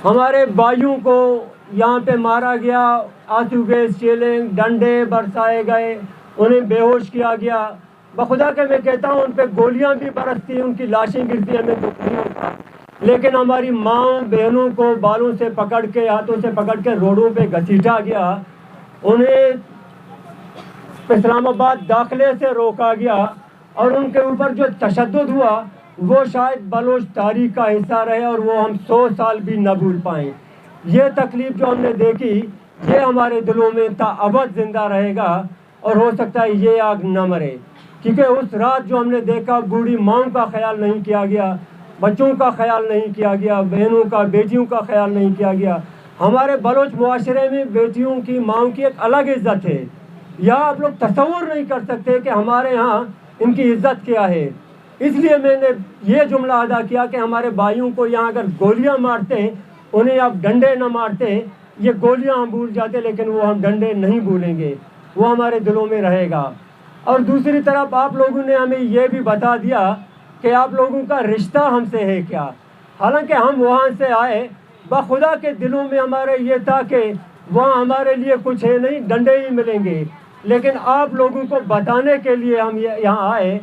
ہمارے بھائیوں کو یہاں پہ مارا گیا، آنسو گیس چیلنگ ڈنڈے برسائے گئے، انہیں بے ہوش کیا گیا۔ بخدا کہ میں کہتا ہوں ان پہ گولیاں بھی برستی، ان کی لاشیں گرتی، ہمیں دکھ نہیں ہوتا، لیکن ہماری ماں بہنوں کو بالوں سے پکڑ کے، ہاتھوں سے پکڑ کے روڈوں پہ گھسیٹا گیا، انہیں اسلام آباد داخلے سے روکا گیا، اور ان کے اوپر جو تشدد ہوا وہ شاید بلوچ تاریخ کا حصہ رہے اور وہ ہم 100 سال بھی نہ بھول پائیں۔ یہ تکلیف جو ہم نے دیکھی یہ ہمارے دلوں میں تا ابد زندہ رہے گا، اور ہو سکتا ہے یہ آگ نہ مرے، کیونکہ اس رات جو ہم نے دیکھا بوڑھی ماؤں کا خیال نہیں کیا گیا، بچوں کا خیال نہیں کیا گیا، بہنوں کا، بیٹیوں کا خیال نہیں کیا گیا۔ ہمارے بلوچ معاشرے میں بیٹیوں کی، ماؤں کی ایک الگ عزت ہے، یہاں آپ لوگ تصور نہیں کر سکتے کہ ہمارے ہاں ان کی عزت کیا ہے۔ اس لیے میں نے یہ جملہ ادا کیا کہ ہمارے بھائیوں کو یہاں اگر گولیاں مارتے انہیں آپ ڈنڈے نہ مارتے، یہ گولیاں ہم بھول جاتے لیکن وہ ہم ڈنڈے نہیں بھولیں گے، وہ ہمارے دلوں میں رہے گا۔ اور دوسری طرف آپ لوگوں نے ہمیں یہ بھی بتا دیا کہ آپ لوگوں کا رشتہ ہم سے ہے کیا، حالانکہ ہم وہاں سے آئے، بخدا کے دلوں میں ہمارے یہ تھا کہ وہاں ہمارے لیے کچھ ہے نہیں، ڈنڈے ہی ملیں گے، لیکن آپ لوگوں کو بتانے کے لیے ہم یہاں آئے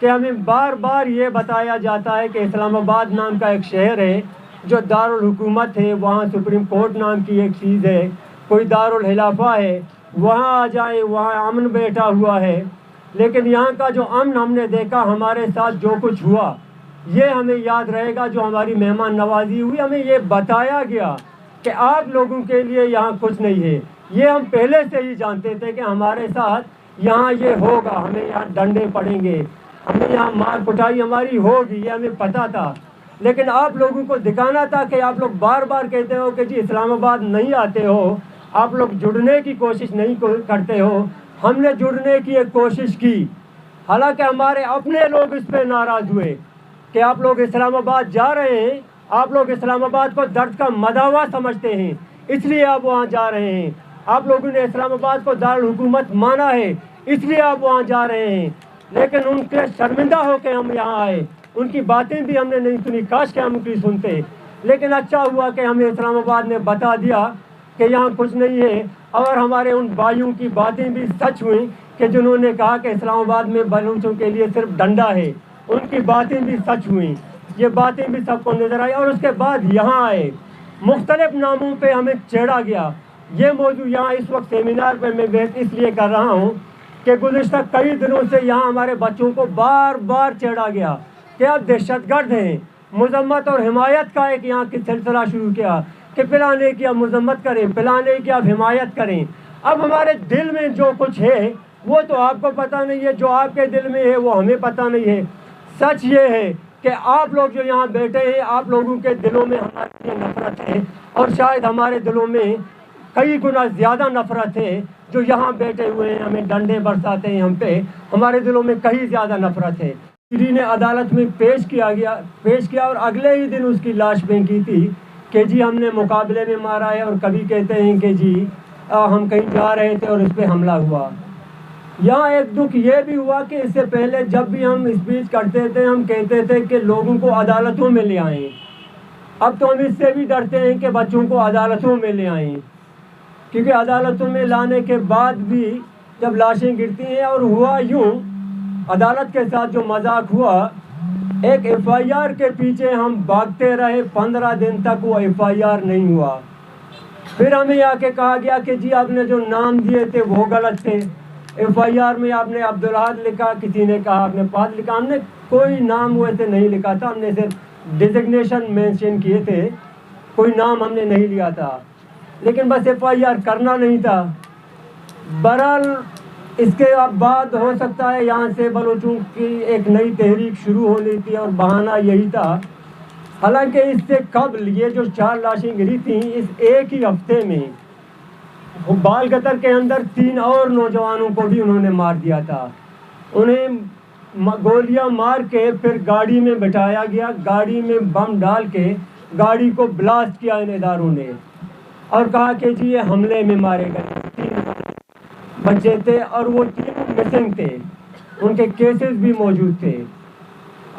کہ ہمیں بار بار یہ بتایا جاتا ہے کہ اسلام آباد نام کا ایک شہر ہے جو دارالحکومت ہے، وہاں سپریم کورٹ نام کی ایک چیز ہے، کوئی دارالخلافہ ہے، وہاں آ جائیں، وہاں امن بیٹھا ہوا ہے، لیکن یہاں کا جو امن ہم نے دیکھا، ہمارے ساتھ جو کچھ ہوا یہ ہمیں یاد رہے گا، جو ہماری مہمان نوازی ہوئی، ہمیں یہ بتایا گیا کہ آپ لوگوں کے لیے یہاں کچھ نہیں ہے۔ یہ ہم پہلے سے ہی جانتے تھے کہ ہمارے ساتھ یہاں یہ ہوگا، ہمیں یہاں ڈنڈے پڑیں گے، ہمیں یہاں مار پٹائی ہماری ہوگی، یہ ہمیں پتہ تھا، لیکن آپ لوگوں کو دکھانا تھا کہ آپ لوگ بار بار کہتے ہو کہ جی اسلام آباد نہیں آتے ہو، آپ لوگ جڑنے کی کوشش نہیں کرتے ہو۔ ہم نے جڑنے کی ایک کوشش کی، حالانکہ ہمارے اپنے لوگ اس پہ ناراض ہوئے کہ آپ لوگ اسلام آباد جا رہے ہیں، آپ لوگ اسلام آباد کو درد کا مداوا سمجھتے ہیں، اس لیے آپ وہاں جا رہے ہیں، آپ لوگوں نے اسلام آباد کو دارالحکومت مانا ہے اس لیے آپ وہاں جا رہے ہیں، لیکن ان کے شرمندہ ہو کے ہم یہاں آئے، ان کی باتیں بھی ہم نے نہیں سنی، کاش کہ ہم ان کی سنتے، لیکن اچھا ہوا کہ ہمیں اسلام آباد نے بتا دیا کہ یہاں کچھ نہیں ہے، اور ہمارے ان بھائیوں کی باتیں بھی سچ ہوئیں کہ جنہوں نے کہا کہ اسلام آباد میں بلوچوں کے لیے صرف ڈنڈا ہے، ان کی باتیں بھی سچ ہوئیں، یہ باتیں بھی سب کو نظر آئی، اور اس کے بعد یہاں آئے، مختلف ناموں پہ ہمیں چھیڑا گیا۔ یہ موضوع یہاں اس وقت سیمینار پہ میں بحث اس لیے کر رہا ہوں کہ گزشتہ کئی دنوں سے یہاں ہمارے بچوں کو بار بار چھیڑا گیا کہ آپ دہشت گرد ہیں، مذمت اور حمایت کا ایک یہاں کی سلسلہ شروع کیا کہ پلانے کی آپ مذمت کریں، پلانے کی آپ حمایت کریں۔ اب ہمارے دل میں جو کچھ ہے وہ تو آپ کو پتہ نہیں ہے، جو آپ کے دل میں ہے وہ ہمیں پتہ نہیں ہے۔ سچ یہ ہے کہ آپ لوگ جو یہاں بیٹھے ہیں، آپ لوگوں کے دلوں میں ہمارے لیے نفرت ہے، اور شاید ہمارے دلوں میں کئی گنا زیادہ نفرت ہے، جو یہاں بیٹھے ہوئے ہیں ہمیں ڈنڈے برساتے ہیں ہم پہ، ہمارے دلوں میں کہیں زیادہ نفرت ہے۔ نے عدالت میں پیش کیا اور اگلے ہی دن اس کی لاش پھینکی تھی کہ جی ہم نے مقابلے میں مارا ہے، اور کبھی کہتے ہیں کہ جی ہم کہیں جا رہے تھے اور اس پہ حملہ ہوا۔ یہاں ایک دکھ یہ بھی ہوا کہ اس سے پہلے جب بھی ہم اسپیچ کرتے تھے ہم کہتے تھے کہ لوگوں کو عدالتوں میں لے آئیں، اب تو ہم اس سے بھی ڈرتے ہیں کہ بچوں کو عدالتوں میں لے آئیں، کیونکہ عدالتوں میں لانے کے بعد بھی جب لاشیں گرتی ہیں، اور ہوا یوں عدالت کے ساتھ جو مذاق ہوا، ایک ایف آئی آر کے پیچھے ہم بھاگتے رہے، 15 دن تک وہ ایف آئی آر نہیں ہوا، پھر ہمیں آ کے کہا گیا کہ جی آپ نے جو نام دیے تھے وہ غلط تھے، ایف آئی آر میں آپ نے عبدالحاد لکھا، کسی نے کہا آپ نے پاد لکھا، ہم نے کوئی نام ویسے نہیں لکھا تھا، ہم نے صرف ڈیزگنیشن مینشن کیے تھے، کوئی نام ہم نے نہیں لیا تھا، لیکن بس ایف آئی آر کرنا نہیں تھا۔ بہرحال اس کے بعد ہو سکتا ہے یہاں سے بلوچوں کی ایک نئی تحریک شروع ہونی تھی، اور بہانہ یہی تھا، حالانکہ اس سے قبل یہ جو 4 لاشیں گری تھیں اس ایک ہی ہفتے میں بال گتر کے اندر 3 اور نوجوانوں کو بھی انہوں نے مار دیا تھا، انہیں گولیاں مار کے پھر گاڑی میں بٹھایا گیا، گاڑی میں بم ڈال کے گاڑی کو بلاسٹ کیا ان اداروں نے، اور کہا کہ جی یہ حملے میں مارے گئے، 3 بچے تھے اور وہ 3 مسنگ تھے، ان کے کیسز بھی موجود تھے۔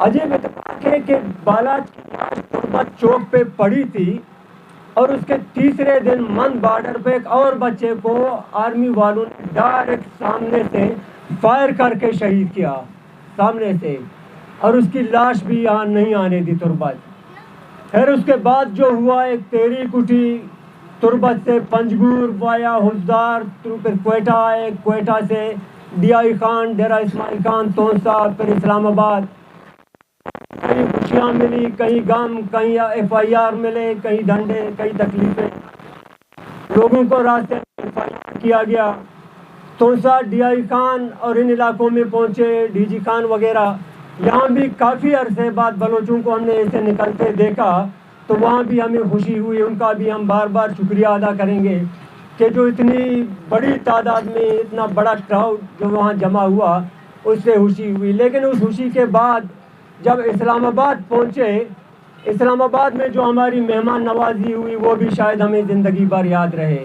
عجیب اتفاق ہے کہ بالاچ کی لاش تربت چوک پہ پڑی تھی، اور اس کے تیسرے دن مند بارڈر پہ ایک اور بچے کو آرمی والوں نے ڈائریکٹ سامنے سے فائر کر کے شہید کیا سامنے سے، اور اس کی لاش بھی یہاں نہیں آنے دی تربت۔ پھر اس کے بعد جو ہوا، ایک تحریک اٹھی تربت سے پنجگور وایا حسدار، پھر کوئٹہ آئے، کوئٹہ سے ڈی آئی خان، ڈیرہ اسماعیل خان، تونسا، پھر اسلام آباد۔ کہیں خوشیاں ملی، کہیں غم، کہیں ایف آئی آر ملے، کہیں ڈنڈے، کہیں تکلیفیں، لوگوں کو راستے میں ایف آئی آر کیا گیا۔ تونسا، ڈی آئی خان اور ان علاقوں میں پہنچے، ڈی جی خان وغیرہ، یہاں بھی کافی عرصے بعد بلوچوں کو ہم نے ایسے نکلتے دیکھا تو وہاں بھی ہمیں خوشی ہوئی۔ ان کا بھی ہم بار بار شکریہ ادا کریں گے کہ جو اتنی بڑی تعداد میں اتنا بڑا کراؤڈ جو وہاں جمع ہوا، اس سے خوشی ہوئی۔ لیکن اس خوشی کے بعد جب اسلام آباد پہنچے، اسلام آباد میں جو ہماری مہمان نوازی ہوئی وہ بھی شاید ہمیں زندگی بھر یاد رہے۔